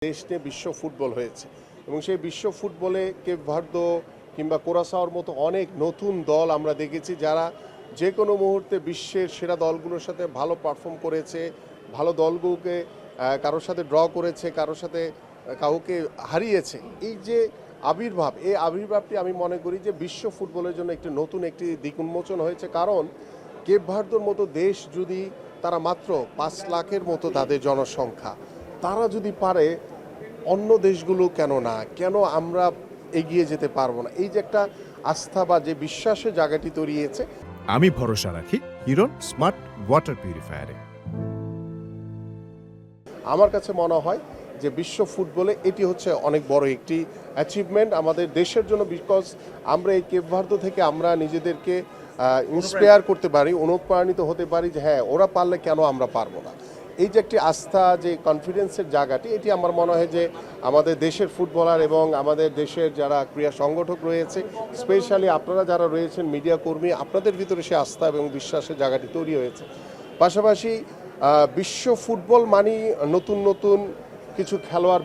দেশ নিয়ে বিশ্ব ফুটবল হয়েছে এবং সেই বিশ্ব ফুটবলে কেপ ভার্দে কিংবা কুরাসাওর মতো অনেক নতুন দল আমরা দেখেছি যারা যে কোনো মুহূর্তে বিশ্বের সেরা দলগুলোর সাথে ভালো পারফর্ম করেছে, ভালো দলগুলোকে কারোর সাথে ড্র করেছে, কারোর সাথে কাউকে হারিয়েছে। এই যে আবির্ভাব, এই আবির্ভাবটি আমি মনে করি যে বিশ্ব ফুটবলের জন্য একটি নতুন একটি দিক উন্মোচন হয়েছে। কারণ কেপ ভার্দের মতো দেশ যদি তারা মাত্র 5 লাখের মতো তাদের জনসংখ্যা, তারা যদি পারে, অন্য দেশগুলো কেন না, কেন আমরা এগিয়ে যেতে পারবো না? এই যে একটা আস্থা বা যে বিশ্বাসের জায়গাটি তৈরি হয়েছে। আমি ভরসা রাখি হিরন স্মার্ট ওয়াটার পিউরিফায়ারে। আমার কাছে মনে হয় যে বিশ্ব ফুটবলে এটি হচ্ছে অনেক বড় একটি অ্যাচিভমেন্ট আমাদের দেশের জন্য, বিকজ আমরা এই কেপ ভার্দে থেকে আমরা নিজেদেরকে ইন্সপায়ার করতে পারি, অনুপ্রাণিত হতে পারি যে হ্যাঁ, ওরা পারলে কেন আমরা পারবো না। এই যে একটি আস্থা, যে কনফিডেন্সের জায়গাটি, এটি আমার মনে হয় যে আমাদের দেশের ফুটবলার এবং আমাদের দেশের যারা ক্রীড়া সংগঠক রয়েছে, স্পেশালি আপনারা যারা রয়েছেন মিডিয়া কর্মী, আপনাদের ভিতরে সে আস্থা এবং বিশ্বাসের জায়গাটি তৈরি হয়েছে। পাশাপাশি বিশ্ব ফুটবল মানেই নতুন নতুন কিছু খেলোয়াড়